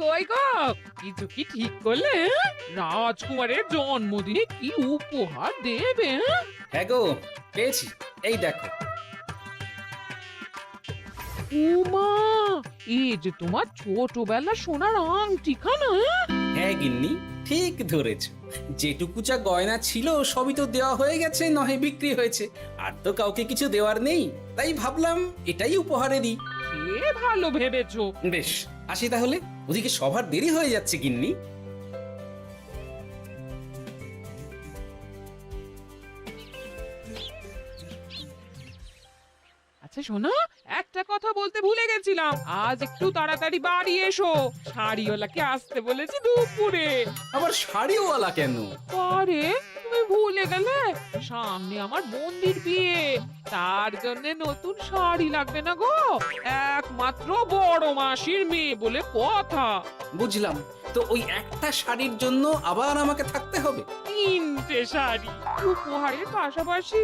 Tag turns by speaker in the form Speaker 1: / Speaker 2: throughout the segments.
Speaker 1: কই গো, কিছু কি ঠিক করলে? রাজকুমারের জন্মদিনে কি উপহার দেবে?
Speaker 2: হ্যাঁ গো, পেয়েছি। এই দেখো।
Speaker 1: উমা, এই যে তোমার ছোটবেলা সোনার আংটিখানা।
Speaker 2: হ্যাঁ গিন্নি, ঠিক ধরেছ। যেটুকু যা গয়না ছিল সবই তো দেওয়া হয়ে গেছে, নহে বিক্রি হয়েছে। আর তো কাউকে কিছু দেওয়ার নেই, তাই ভাবলাম এটাই উপহারে দিই।
Speaker 1: সে ভালো ভেবেছো।
Speaker 2: বেশ, আসি তাহলে। ওদিকে সবার দেরি হয়ে যাচ্ছে গিন্নি।
Speaker 1: আচ্ছা শোনো, একটা কথা বলতে ভুলে গেছিলাম। আজ একটু তাড়াতাড়ি বাড়ি এসো, শাড়িওয়ালাকে আসতে বলেছি দুপুরে।
Speaker 2: আবার শাড়িওয়ালা কেন?
Speaker 1: আরে তুমি ভুলে গেলে, সামনে আমার বোনদির বিয়ে, তার জন্য নতুন শাড়ি লাগবে না গো। একমাত্র বড় মাসির মেয়ে বলে কথা।
Speaker 2: বুঝলাম। তো ওই একটা শাড়ির জন্য আবার আমাকে থাকতে হবে?
Speaker 1: 3টে শাড়ি উপহারের পাশাপাশি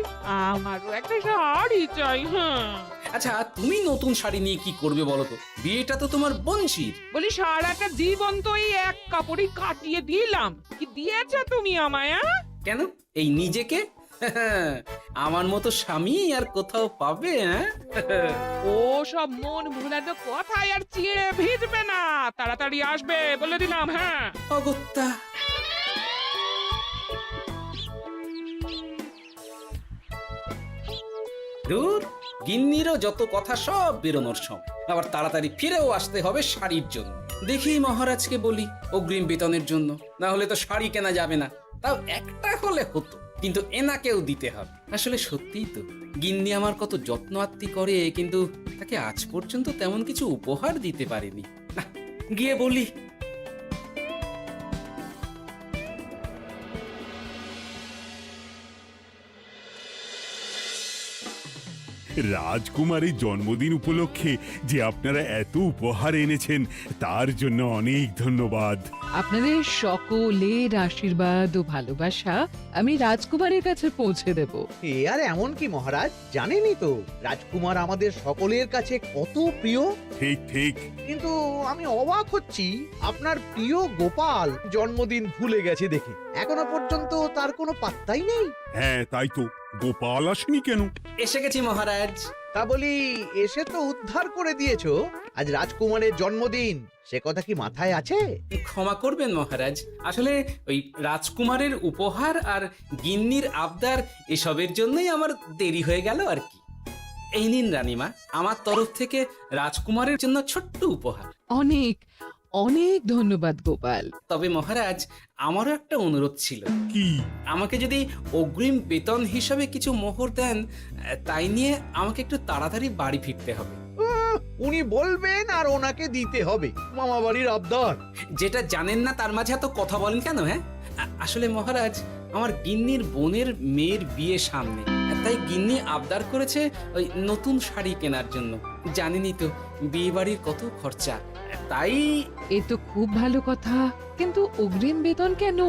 Speaker 1: আমারও একটা শাড়ি চাই। হ্যাঁ
Speaker 2: আচ্ছা, তুমি নতুন শাড়ি নিয়ে কি করবে বলো তো? বিয়েটা তো তোমার বোনঝির।
Speaker 1: বলি, সারাটা জীবন তো এই এক কাপড়ই কাটিয়ে দিলাম, কি দিয়েছো তুমি আমায়?
Speaker 2: কেন, এই নিজেকে? আমার মতো স্বামী আর কোথাও পাবে?
Speaker 1: ও সব মন ভুলানো কথায় আর চিড়ে ভিজবে না, তাড়াতাড়ি আসবে বলে দিলাম। হ্যাঁ
Speaker 2: অগত্যা। দূর, গিন্নিরও যত কথা সব বেরোনোর সময়। আবার তাড়াতাড়ি ফিরেও আসতে হবে শাড়ির জন্য। দেখি মহারাজকে বলি অগ্রিম বেতনের জন্য, না হলে তো শাড়ি কেনা যাবে না। তাও একটা হলে হতো, কিন্তু এনাকেও দিতে হবে। আসলে সত্যিই তো, গিন্নি আমার কত যত্ন আত্তি করে, কিন্তু তাকে আজ পর্যন্ত তেমন কিছু উপহার দিতে পারেনি। না, গিয়ে বলি।
Speaker 3: রাজকুমারের জন্মদিন উপলক্ষে যে আপনারা এত উপহার এনেছেন তার জন্য অনেক ধন্যবাদ।
Speaker 4: আপনাদের সকলের আশীর্বাদ ও ভালোবাসা আমি রাজকুমারের কাছে পৌঁছে দেব।
Speaker 5: এ আর এমন কি মহারাজ, জানেনই তো রাজকুমার আমাদের সকলের কাছে কত প্রিয়।
Speaker 3: ঠিক ঠিক।
Speaker 5: কিন্তু আমি অবাক হচ্ছি আপনার প্রিয় গোপাল জন্মদিন ভুলে গেছে দেখে। এখনো পর্যন্ত তার কোনো পাত্তাই নেই।
Speaker 3: হ্যাঁ তাই তো, গোপাল আসেনি কেন?
Speaker 2: এসে গেছি মহারাজ।
Speaker 5: তা বলি, এসে তো উদ্ধার করে দিয়েছো। আজ রাজকুমারের জন্মদিন, সে কথা কি মাথায় আছে?
Speaker 2: ক্ষমা করবেন মহারাজ, আসলে ওই রাজকুমারের উপহার আর গিন্নির আবদার এসবের জন্যই আমার দেরি হয়ে গেল আর কি। এই নিন রানীমা, আমার তরফ থেকে রাজকুমারের জন্য ছোট্ট উপহার।
Speaker 4: অনেক অনেক ধন্যবাদ গোপাল।
Speaker 2: তবে মহারাজ, আমারও একটা অনুরোধ ছিল।
Speaker 3: কি?
Speaker 2: আমাকে যদি অগ্রিম বেতন হিসাবে কিছু মোহর দেন, তাই নিয়ে আমাকে একটু তাড়াতাড়ি বাড়ি ফিরতে হবে।
Speaker 5: উনি বলবেন আর ওনাকে দিতে হবে, মামা বাড়ির আবদার।
Speaker 2: যেটা জানেন না তার মাঝে এত কথা বলেন কেন? হ্যাঁ, আসলে মহারাজ, আমার গিন্নির বোনের মেয়ের বিয়ে সামনে, তাই গিন্নি আবদার করেছে ওই নতুন শাড়ি কেনার জন্য। জানেনই তো বিয়ে বাড়ির কত খরচা, তাই।
Speaker 4: এ তো খুব ভালো কথা, কিন্তু অগ্রিম বেতন কেন?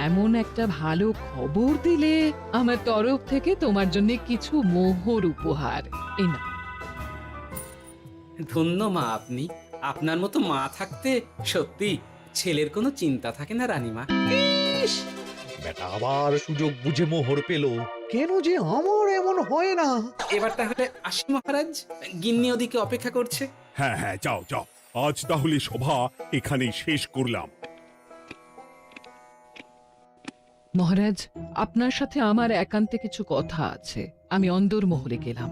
Speaker 4: এমন একটা ভালো খবর দিলে আমার তরফ থেকে তোমার জন্য কিছু মোহর উপহার। এই নাও।
Speaker 2: ধন্য মা আপনি। আপনার মতো মা থাকতে সত্যি ছেলের কোনো চিন্তা থাকে না রানীমা।
Speaker 5: ইস, বেটা আবার সুযোগ বুঝে মোহর পেল। কেন যে আমার এমন হয় না।
Speaker 2: এবার তাহলে আসি মহারাজ, গিন্নি ওদিকে অপেক্ষা করছে।
Speaker 3: হ্যাঁ হ্যাঁ, যাও যাও। আজ তাহলে সভা এখানেই শেষ করলাম।
Speaker 4: মহারাজ, আপনার সাথে আমার একান্তে কিছু কথা আছে। আমি অন্দরমহলে গেলাম।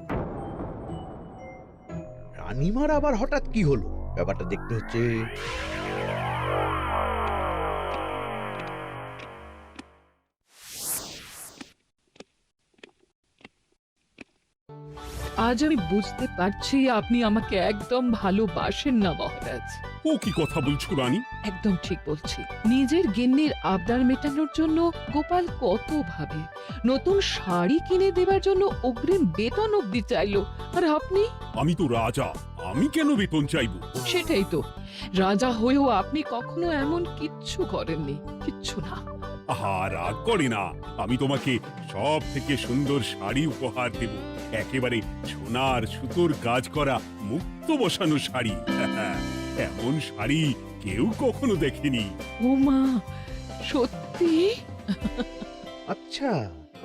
Speaker 5: রানীমার আবার হঠাৎ কি হলো, ব্যাপারটা দেখতে হচ্ছে।
Speaker 4: আজ আমি বুঝতে পারছি আপনি আমাকে একদম ভালোবাসেন না মহারাজ।
Speaker 3: ও কি কথা বলছো রানী?
Speaker 4: একদম ঠিক বলছি। নিজের গিন্নির আবদার মেটানোর জন্য গোপাল কত ভাবে, নতুন শাড়ি কিনে দেবার জন্য অগ্রিম বেতন অব্দি চাইলো, আর আপনি?
Speaker 3: আমি তো রাজা, আমি কেন বেতন চাইবো?
Speaker 4: সেটাই তো, রাজা হয়েও আপনি কখনো এমন কিচ্ছু করেননি, কিচ্ছু না।
Speaker 3: আহা, রাগ করে না। আমি তোমাকে সব থেকে সুন্দর শাড়ি উপহার দেব, একেবারে সোনার সুতোর কাজ করা মুক্ত বসানো শাড়ি। এমন শাড়ি কেউ কখনো দেখেনি।
Speaker 4: ও মা, সত্যি?
Speaker 5: আচ্ছা,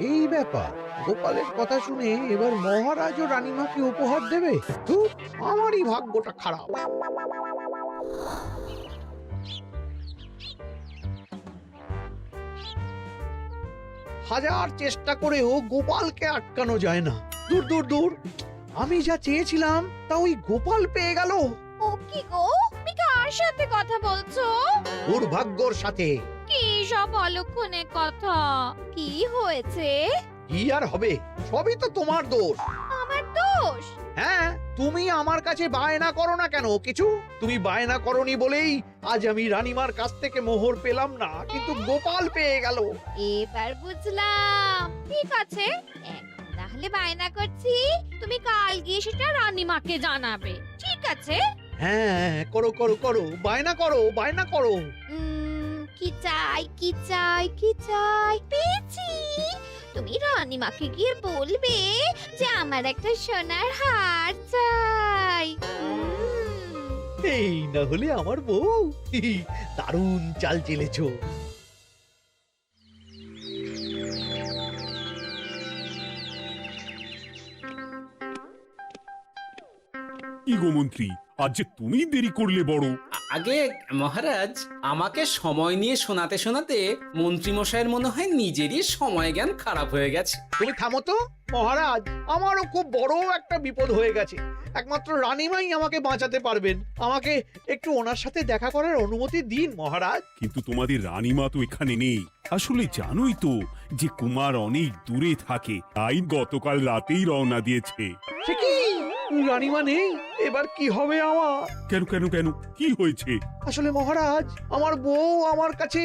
Speaker 5: এই ব্যাপার। গোপালের কথা শুনে এবার মহারাজ ও রানীমাকে উপহার দেবে? ধুর, আমারই ভাগ্যটা খারাপ। হাজার চেষ্টা করেও গোপালকে আটকানো যায় না। দূর দূর দূর, আমি যা চেয়েছিলাম তা ওই গোপাল পেয়ে গেল।
Speaker 6: ও কি গো, তুমি কার সাথে কথা বলছো?
Speaker 5: দুর্ভাগ্যর সাথে।
Speaker 6: কি সব অলক্ষণে কথা? কি হয়েছে?
Speaker 5: কি আর হবে, সবই তো তোমার দোষ।
Speaker 6: আমার দোষ?
Speaker 5: হ্যাঁ, তুমি আমার কাছে বায়না করো না কেন কিছু? তুমি বায়না করনি বলেই আজ আমি রানীমার কাছ থেকে মোহর পেলাম না, কিন্তু গোপাল পেয়ে গেল।
Speaker 6: এবার বুঝলাম। ঠিক আছে, এখন তাহলে বায়না করছি, তুমি কাল গিয়ে সেটা রানীমাকে জানাবে। ঠিক আছে?
Speaker 5: হ্যাঁ, করো করো করো, বায়না করো, বায়না করো।
Speaker 6: কি চাই, কি চাই, কি চাই? পেয়েছি। তুমি রানীমাকে গিয়ে বলবে যে আমার একটা সোনার হার চাই।
Speaker 5: এই না হলে আমার বউ। দারুণ চাল চেলেছো।
Speaker 3: কি গো মন্ত্রী, আজ যে তুমি দেরি করলে বড়।
Speaker 2: আগে মহারাজ, আমাকে সময় নিয়ে শোনাতে শোনাতে মন্ত্রীমশাইয়ের মনে হয় নিজেরই সময় জ্ঞান খারাপ হয়ে গেছে।
Speaker 5: তুমি থামো তো মহারাজ, আমারও খুব বড় একটা বিপদ হয়ে গেছে। একমাত্র রানীমাই আমাকে বাঁচাতে পারবেন। আমাকে একটু ওনার সাথে দেখা করার অনুমতি দিন মহারাজ।
Speaker 3: কিন্তু তোমাদের রানীমা তো এখানে নেই। আসলে জানোই তো যে কুমার অনেক দূরে থাকে, তাই গতকাল রাতেই রওনা দিয়েছে।
Speaker 5: সে কি, রানীমা নেই? এবার কি হবে আমার?
Speaker 3: কেন কেন কেন, কি হয়েছে?
Speaker 5: আসলে মহারাজ, আমার বউ আমার কাছে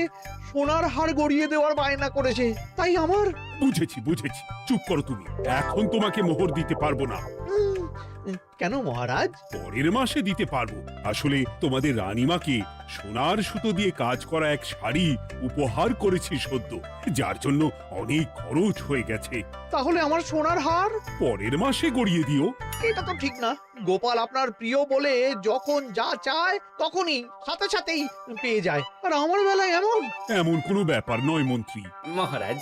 Speaker 5: সোনার হার গড়িয়ে দেওয়ার বায়না করেছে, তাই আমার।
Speaker 3: বুঝেছি বুঝেছি, চুপ করো তুমি। এখন তোমাকে মোহর দিতে পারবো না।
Speaker 5: কেন মহারাজ?
Speaker 3: পরের মাসে দিতে পারবো। আসলে তোমাদের রানীমাকে সোনার সুতো দিয়ে কাজ করা এক শাড়ি উপহার করেছি সদ্য, যার জন্য অনেক খরচ হয়ে গেছে।
Speaker 5: তাহলে আমার সোনার হার
Speaker 3: পরের মাসে গড়িয়ে দিও।
Speaker 5: এটা তো ঠিক না। গোপাল আপনার প্রিয় বলে যখন যা চায় তখনই সাথে সাথেই পেয়ে যায়, আর আমার বেলায় এমন।
Speaker 3: এমন কোনো ব্যাপার নয় মন্ত্রী।
Speaker 2: মহারাজ,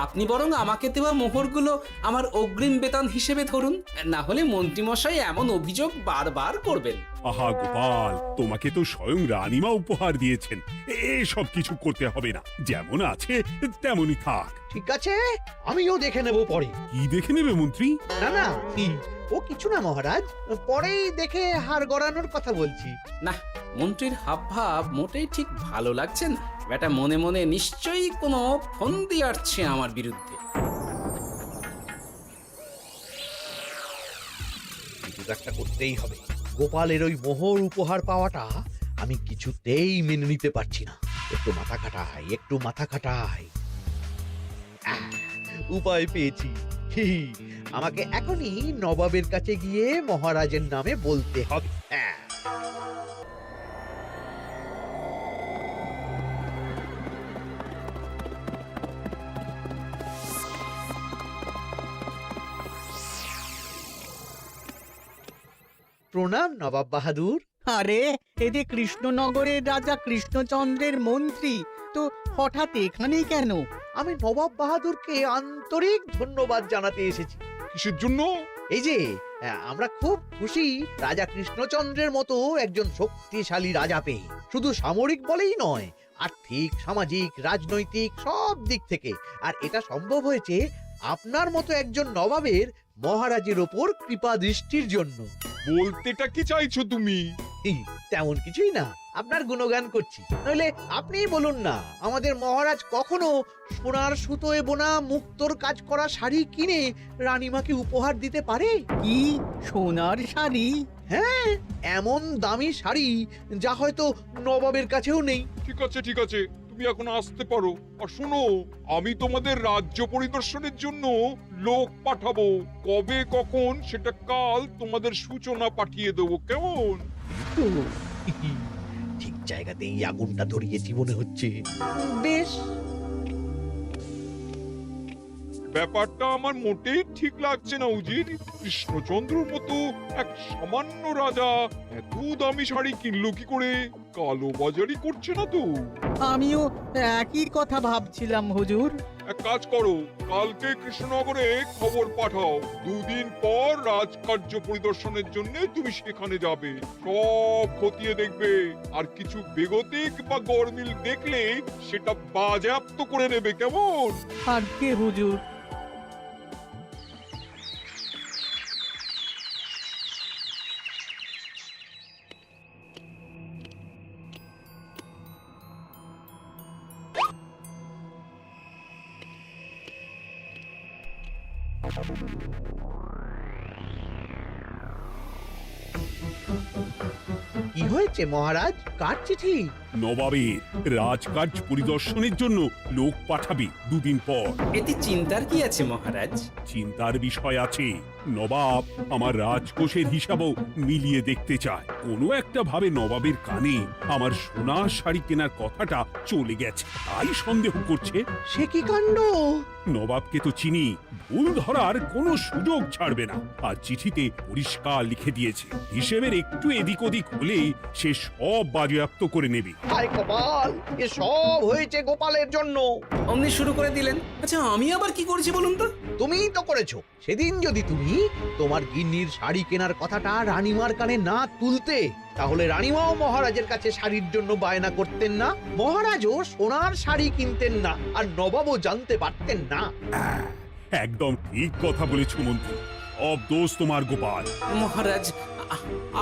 Speaker 2: আপনি বরং আমাকে দেওয়া মোহরগুলো আমার অগ্রিম বেতন হিসেবে ধরুন, না হলে মন্ত্রীমশাই এমন অভিযোগ বারবার করবেন।
Speaker 3: আহা গোপাল, তোমাকে তো স্বয়ং রানীমা উপহার দিয়েছেন, এসব কিছু করতে হবে না। যেমন আছে তেমনই থাক।
Speaker 5: ঠিক আছে, আমিও দেখে নেব পরে।
Speaker 3: কি দেখে নেবে মন্ত্রী?
Speaker 5: না না, ও কিছু না মহারাজ, পরেই দেখে হার গড়ানোর কথা বলছি।
Speaker 2: না, মন্ত্রীর হাবভাব মোটেই ঠিক ভালো লাগছে না। বেটা মনে মনে নিশ্চয়ই কোনো ফন্দি আটছে আমার বিরুদ্ধে।
Speaker 5: কিছু একটা করতেই হবে। গোপালের ওই মোহর উপহার পাওয়াটা আমি কিছুতেই মেনে নিতে পারছি না। একটু মাথা খাটাই, একটু মাথা খাটাই। উপায় পেয়েছি। আমাকে এখনই নবাবের কাছে গিয়ে মহারাজের নামে বলতে হবে। প্রণাম নবাব বাহাদুর।
Speaker 7: আরে এ যে কৃষ্ণনগরের রাজা কৃষ্ণচন্দ্রের মন্ত্রী, তো হঠাৎ এখানেই কেন?
Speaker 5: আমি নবাব বাহাদুরকে আন্তরিক ধন্যবাদ জানাতে এসেছি।
Speaker 8: কিসের জন্য?
Speaker 5: এই যে আমরা খুব খুশি রাজা কৃষ্ণচন্দ্রের মতো একজন শক্তিশালী রাজা পেয়ে। শুধু সামরিক বলেই নয়, আর্থিক, সামাজিক, রাজনৈতিক সব দিক থেকে। আর এটা সম্ভব হয়েছে আপনার মতো একজন নবাবের মহারাজের ওপর কৃপা দৃষ্টির জন্য।
Speaker 8: বলতেটা কি চাইছো তুমি?
Speaker 5: তেমন কিছুই না, আপনার গুণগান করছি। নইলে আপনিই বলুন না, আমাদের মহারাজ কখনো সোনার সুতোয় বোনা মুক্তোর কাজ করা শাড়ি কিনে রানীমাকে উপহার দিতে পারে?
Speaker 7: কি সোনার শাড়ি?
Speaker 5: হ্যাঁ, এমন দামি শাড়ি যা হয়তো নবাবের কাছেও নেই।
Speaker 8: ঠিক আছে ঠিক আছে, তুমি এখন আসতে পারো। আর শোনো, আমি তোমাদের রাজ্য পরিদর্শনের জন্য লোক পাঠাবো। কবে কখন সেটা কাল তোমাদের সূচনা পাঠিয়ে দেবো, কেমন?
Speaker 5: ঠিক জায়গাতেই আগুনটা ধরিয়েছি মনে হচ্ছে। বেশ।
Speaker 8: ব্যাপারটা আমার মোটেই ঠিক লাগছে না উজির। কৃষ্ণচন্দ্রর মতো এক সামান্য রাজা এত দামি শাড়ি কিনলো কি করে? কালো বাজারি করছে না তো?
Speaker 7: আমিও একই কথা ভাবছিলাম হুজুর।
Speaker 8: এক কাজ করো, কালকে কৃষ্ণনগরে খবর পাঠাও, 2 দিন পর রাজকার্য পরিদর্শনের জন্য তুমি সেখানে যাবে। সব খতিয়ে দেখবে, আর কিছু বেগতিক বা গরমিল দেখলে সেটা বাজেয়াপ্ত করে নেবে, কেমন?
Speaker 7: আর কে হুজুর?
Speaker 5: কি হয়েছে মহারাজ? কার চিঠি?
Speaker 3: নবাবের রাজকার্য পরিদর্শনের জন্য লোক পাঠাবে 2 দিন পর।
Speaker 2: এতে চিন্তার কি আছে মহারাজ?
Speaker 3: চিন্তার বিষয় আছে। নবাব আমার রাজকোষের হিসাবও মিলিয়ে দেখতে চায়। কোনো একটা ভাবে নবাবের কানে আমার সোনার শাড়ি কেনার কথাটা চলে গেছে, তাই সন্দেহ করছে।
Speaker 5: সে কি কাণ্ড!
Speaker 3: নবাবকে তো চিনি, ভুল ধরার কোনো সুযোগ ছাড়বে না। আর চিঠিতে পরিষ্কার লিখে দিয়েছে, হিসেবের একটু এদিক ওদিক হলে সে সব বাজেয়াপ্ত করে নেবে।
Speaker 5: হায় কপাল! এ সব হয়েছে গোপালের জন্য।
Speaker 2: অমনি শুরু করে দিলেন। আচ্ছা, আমি আবার কি করেছি বলুন তো?
Speaker 5: তুমিই তো করেছো। সেদিন যদি তুমি তোমার গিন্নির শাড়ি কেনার কথাটা রানীমার কানে না তুলতে, তাহলে রানীমাও মহারাজের কাছে শাড়ির জন্য বায়না করতেন না, মহারাজও সোনার শাড়ি কিনতেন না, আর নবাবও জানতে পারতেন না।
Speaker 3: একদম ঠিক কথা বলেছ মন্ত্রী, সব দোষ তোমার গোপাল।
Speaker 2: মহারাজ,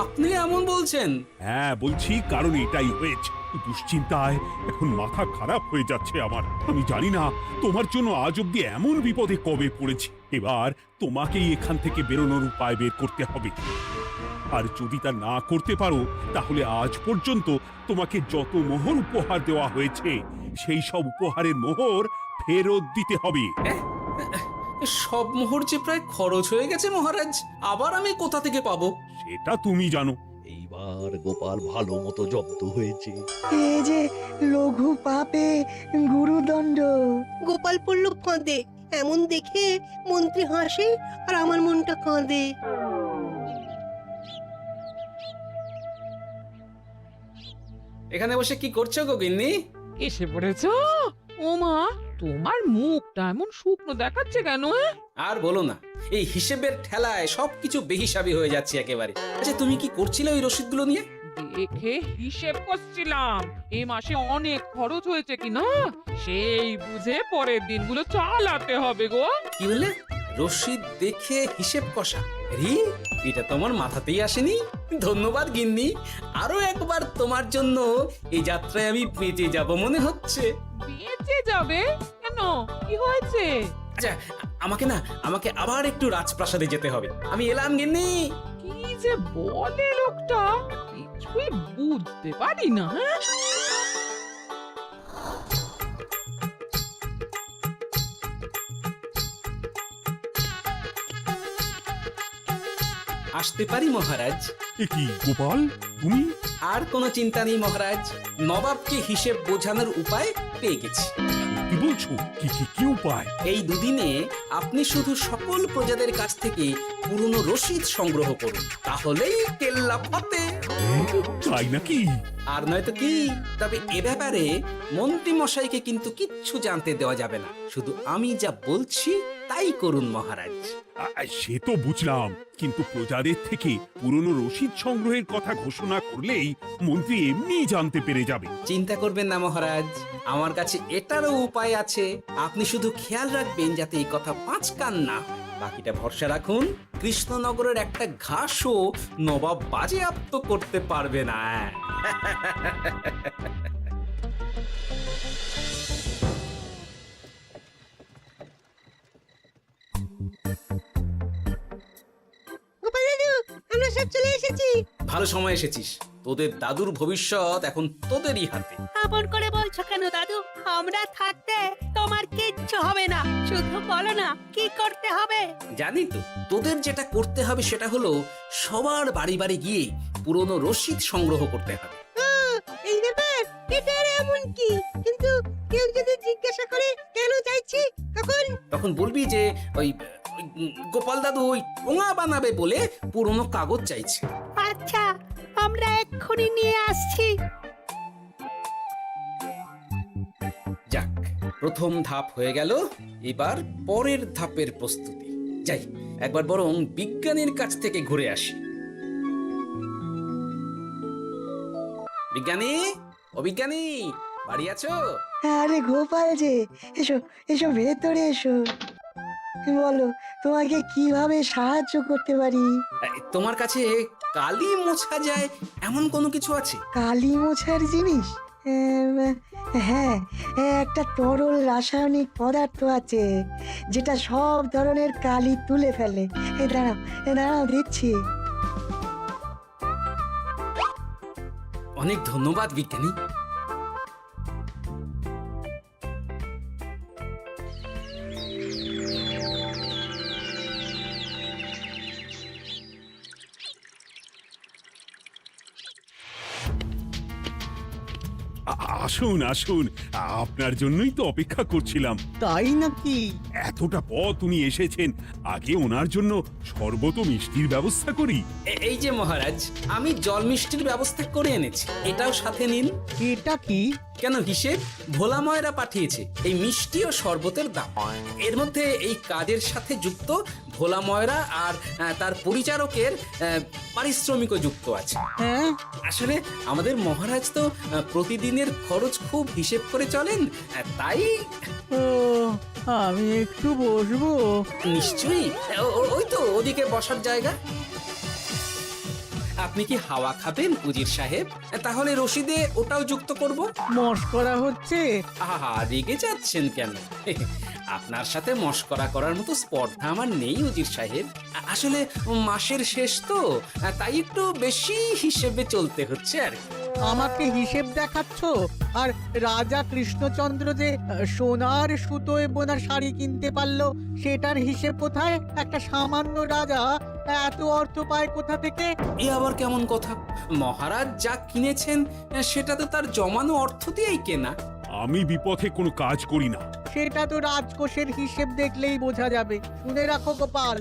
Speaker 2: আপনি এমন বলছেন?
Speaker 3: হ্যাঁ বলছি, কারণ এটাই হয়েছে। দুশ্চিন্তায় এখন মাথা খারাপ হয়ে যাচ্ছে আমার। আমি জানি না তোমার জন্য আজ অব্দি এমন বিপদে কবে পড়েছি। এবার তোমাকেই এখান থেকে বেরোনোর উপায় বের করতে হবে। আর যদি তা না করতে পারো, তাহলে আজ পর্যন্ত তোমাকে যত মোহর উপহার দেওয়া হয়েছে সেই সব উপহারের মোহর ফেরত দিতে হবে।
Speaker 2: সব মোহর যে প্রায় খরচ হয়ে গেছে মহারাজ, আবার আমি কোথা থেকে পাবো?
Speaker 3: সেটা তুমি জানো।
Speaker 5: এইবার গোপাল ভালো মতো জব্দ হয়েছে।
Speaker 9: এ যে লঘু পাপে গুরুদণ্ড।
Speaker 10: গোপাল পড়ল ফাঁদে। এমন দেখে মন্ত্রী হাসে আর আমার মনটা কাঁদে।
Speaker 2: এখানে বসে কি করছো গো গিন্নি?
Speaker 1: এসে পড়েছো? ও মা, তোমার মুখটা এমন শুকনো দেখাচ্ছে কেন?
Speaker 2: আর বলো না, এই হিসেবের ঠেলায় সবকিছু বেহিসাবি হয়ে যাচ্ছে একেবারে। আচ্ছা, তুমি কি করছিলে ওই রসিদগুলো নিয়ে?
Speaker 1: দেখে হিসেব করছিলাম এই মাসে অনেক খরচ হয়েছে কিনা, সেই বুঝে পরের দিনগুলো চালাতে হবে গো।
Speaker 2: কি বলে? রসিদ দেখে হিসেব কষা? রি, এটা তোমার মাথাতেই আসেনি। ধন্যবাদ গিন্নি, আরো একবার তোমার জন্য এই যাত্রায় আমি বেঁচে যাব মনে হচ্ছে।
Speaker 1: বেঁচে যাবে কেন? কি হয়েছে?
Speaker 2: আচ্ছা, আমাকে আবার একটু রাজপ্রাসাদে যেতে হবে। আমি এলাম গিন্নি।
Speaker 1: কি যে বলে লোকটা, কিছুই বুঝতে পারি না।
Speaker 2: আসতে পারি মহারাজ?
Speaker 3: এ কি গোপাল, তুমি?
Speaker 2: আর কোনো চিন্তা নেই মহারাজ, নবাবকে হিসেব বোঝানোর উপায় পেয়ে গেছি।
Speaker 3: কি বলছো? কি উপায়?
Speaker 2: এই দুদিনে আপনি শুধু সকল প্রজাদের কাছ থেকে পুরনো রসিদ সংগ্রহ করুন, তাহলেই কেল্লা ফতে।
Speaker 3: তাই নাকি?
Speaker 2: আর নয়তো কি? তবে এ ব্যাপারে মন্ত্রী মশাইকে কিন্তু কিচ্ছু জানতে দেওয়া যাবে না। শুধু আমি যা বলছি তাই করুন মহারাজ।
Speaker 3: সে তো বুঝলাম, কিন্তু প্রজাদের থেকে পুরনো রসিদ সংগ্রহের কথা ঘোষণা করলেই মন্ত্রী এমনি জানতে পেরে যাবে।
Speaker 2: চিন্তা করবেন না মহারাজ, আমার কাছে এটারও উপায় আছে। আপনি শুধু খেয়াল রাখবেন যাতে এই কথা 5 কান না। বাকিটা ভরসা রাখুন, কৃষ্ণনগরের একটা ঘাসও নবাব বাজেয়াপ্ত করতে পারবে না।
Speaker 10: গোপাল দাদু, আমরা সব চলে এসেছি।
Speaker 2: ভালো সময় এসেছিস, তোদের দাদুর ভবিষ্যৎ এখন তোদেরই হাতে।
Speaker 10: আপন করে বলছো কেন দাদু? আমরা থাকতে তোমার কিচ্ছু হবে না। শুধু বলো না কি করতে হবে।
Speaker 2: জানি তো, তোদের যেটা করতে হবে সেটা হলো সবার বাড়ি বাড়ি গিয়ে পুরনো রসিদ সংগ্রহ করতে হবে।
Speaker 10: এই ব্যাপার, এটা আর এমন কি? কিন্তু কেউ যদি জিজ্ঞাসা করে কেন চাইছি, তখন
Speaker 2: তখন বলবি যে ওই গোপাল দাদু ওই ঠোঙা বানাবে বলে পুরনো কাগজ চাইছে।
Speaker 10: আচ্ছা, আমরা এক্ষুনি নিয়ে আসছি।
Speaker 2: যাক, প্রথম ধাপ হয়ে গেল, এবার পরের ধাপের প্রস্তুতি। যাই, একবার বরং বিজ্ঞানীর কাছ থেকে ঘুরে আসি। বিজ্ঞানী, ও বিজ্ঞানী, বাড়ি আছো?
Speaker 9: আরে গোপাল যে, এসো এসো ভেতরে এসো। বলো, তোমাকে কিভাবে সাহায্য করতে পারি?
Speaker 2: তোমার কাছে কালি মোছা যায় এমন কোনো কিছু আছে?
Speaker 9: কালি মোছার জিনিস? হ্যাঁ, একটা তরল রাসায়নিক পদার্থ আছে যেটা সব ধরনের কালি তুলে ফেলে। দাঁড়াও দিচ্ছি।
Speaker 2: অনেক ধন্যবাদ বিজ্ঞানী।
Speaker 3: আসুন আসুন, আপনার জন্যই তো অপেক্ষা করছিলাম।
Speaker 7: তাই নাকি?
Speaker 3: এতটা পথ উনি এসেছেন, আগে ওনার জন্য শরবত ও মিষ্টির ব্যবস্থা করি।
Speaker 2: এই যে মহারাজ, আমি জল মিষ্টির ব্যবস্থা করে এনেছি, এটাও সাথে নিন।
Speaker 7: এটা কি?
Speaker 2: কেন, হিসেব ভোলা ময়রা পাঠিয়েছে এই মিষ্টি ও শরবতের দাম। এর মধ্যে এই কাজের সাথে যুক্ত ভোলা ময়রা আর তার পরিচারকের পারিশ্রমিকও যুক্ত আছে।
Speaker 7: হ্যাঁ,
Speaker 2: আসলে আমাদের মহারাজ তো প্রতিদিনের খরচ খুব হিসেব করে চলেন, তাই।
Speaker 7: ও, আমি একটু বসবো?
Speaker 2: নিশ্চয়ই, ওই তো ওদিকে বসার জায়গা। আপনি কি হাওয়া খাবেন উজির সাহেব? তাহলে রশিদে ওটাও যুক্ত করব।
Speaker 7: মস্করা হচ্ছে?
Speaker 2: আহা, রেগে যাচ্ছেন কেন? আপনার সাথে মস্করা করার মতো স্পর্ধা আমার নেই উজির সাহেব। আসলে মাসের শেষ তো, তাই একটু বেশি হিসেবে চলতে হচ্ছে আর কি।
Speaker 7: আমাকে হিসেব দেখাচ্ছ? আর রাজা কৃষ্ণচন্দ্র যে সোনার সুতোয় বোনা শাড়ি কিনতে পারলো, সেটার হিসেব কোথায়? একটা সামান্য রাজা এত অর্থ পায় কোথা থেকে?
Speaker 2: এ আবার কেমন কথা? মহারাজ যা কিনেছেন সেটা তো তার জমানো অর্থ দিয়েই কেনা।
Speaker 3: আমি বিপথে কোনো কাজ করি না।
Speaker 7: সেটা তো রাজকোষের হিসেব দেখলেই বোঝা যাবে। শুনে রাখো গোপাল,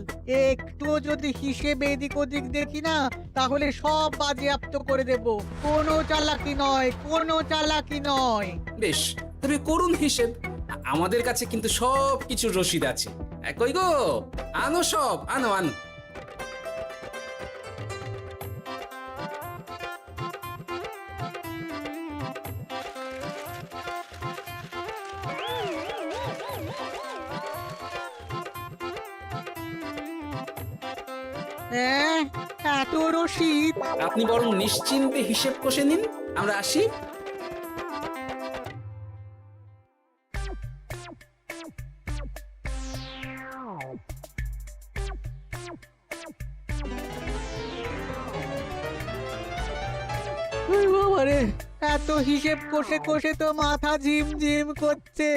Speaker 7: একটুও যদি হিসেব এদিক ওদিক দেখি না, তাহলে সব বাজেয়াপ্ত করে দেব। কোনো চালাকি নয়, কোনো চালাকি নয়।
Speaker 2: বেশ, তবে করুন হিসেব। আমাদের কাছে কিন্তু সব কিছু রসিদ আছে। কই গো, আনো সব, আনো আনো।
Speaker 7: হ্যাঁ, এত রসিদ?
Speaker 2: আপনি বরং নিশ্চিন্তে হিসেব কষে নিন, আমরা আসি।
Speaker 7: বাবারে, এত হিসেব কষে কষে তো মাথা ঝিমঝিম করছে,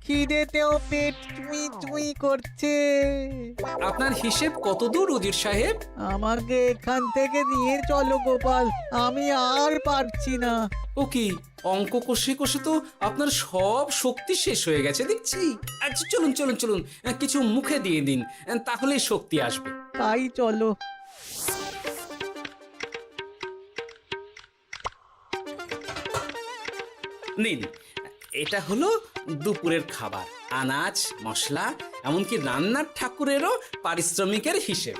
Speaker 7: খিদেতেও পেট চুই চুই করছে।
Speaker 2: আপনার হিসেব কত দূর উজির সাহেব?
Speaker 7: আমাকে এখান থেকে নিয়ে চলো গোপাল, আমি আর পারছি না।
Speaker 2: ও কি, অঙ্ক কষে কষে তো আপনার সব শক্তি শেষ হয়ে গেছে দেখছি। আচ্ছা চলুন চলুন চলুন, কিছু মুখে দিয়ে দিন, তাহলেই শক্তি আসবে।
Speaker 7: তাই চলো।
Speaker 2: নিন, এটা হলো দুপুরের খাবার, আনাজ মশলা, এমনকি রান্নার ঠাকুরেরও পারিশ্রমিকের হিসেব।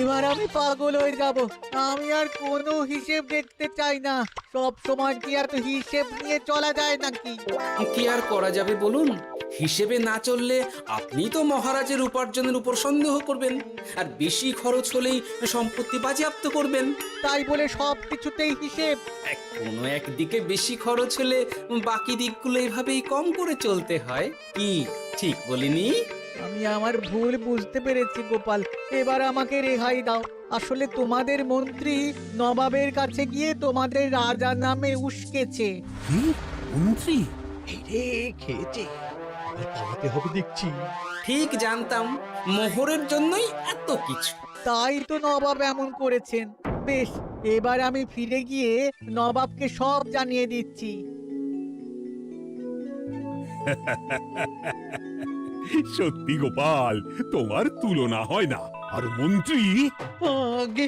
Speaker 7: এবার আমি পাগল হয়ে যাব। আমি আর কোনো হিসেব দেখতে চাই না। সব সময় কি আর হিসেব নিয়ে চলা যায় নাকি?
Speaker 2: কি আর করা যাবে বলুন? হিসেবে না চললে আপনি তো মহারাজের উপার্জনের উপর সন্দেহ করবেন, আর বেশি খরচ হলেই সম্পত্তি বাজেয়াপ্ত করবেন।
Speaker 7: তাই বলে সব কিছুতেই হিসেব?
Speaker 2: কোনো একদিকে বেশি খরচ হলে বাকি দিকগুলো এইভাবেই কম করে চলতে হয়। কি ঠিক বলিনি?
Speaker 7: আমি আমার ভুল বুঝতে পেরেছি গোপাল, এবার আমাকে রেহাই দাও। আসলে তোমাদের মন্ত্রী নবাবের কাছে গিয়ে তোমাদের রাজা নামে উস্কেছে।
Speaker 3: কি? মন্ত্রী?
Speaker 5: এই রে, খেয়েছে, এবার পালাতে হবে দেখছি।
Speaker 2: ঠিক জানতাম, মোহরের জন্যই এত কিছু।
Speaker 7: তাই তো নবাব এমন করেছেন। বেশ, এবার আমি ফিরে গিয়ে নবাবকে সব জানিয়ে দিচ্ছি।
Speaker 3: সত্যি গোপাল, তোমার তুলনা হয় না। আর মন্ত্রী,
Speaker 5: আগে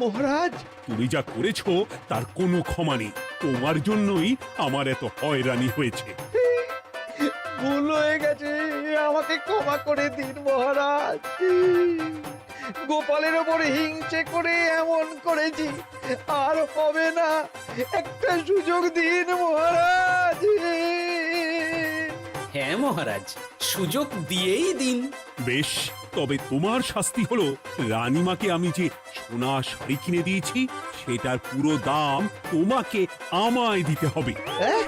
Speaker 5: মহারাজ,
Speaker 3: তুমি যা করেছো তার কোনো ক্ষমা নেই। তোমার জন্যই আমার এত হয়রানি হয়েছে।
Speaker 5: ভুল হয়ে গেছে, আমাকে ক্ষমা করে দিন মহারাজ। গোপালের ওপরে হিংসে করে এমন করেছি, আর হবে না। একটা সুযোগ দিন মহারাজ।
Speaker 2: হ্যাঁ মহারাজ, সুযোগ দিয়েই দিন।
Speaker 3: বেশ, তবে তোমার শাস্তি হলো রানীমাকে আমি যে সোনা শাড়ি কিনে দিয়েছি সেটার পুরো দাম তোমাকে আমায় দিতে হবে।
Speaker 5: হ্যাঁ?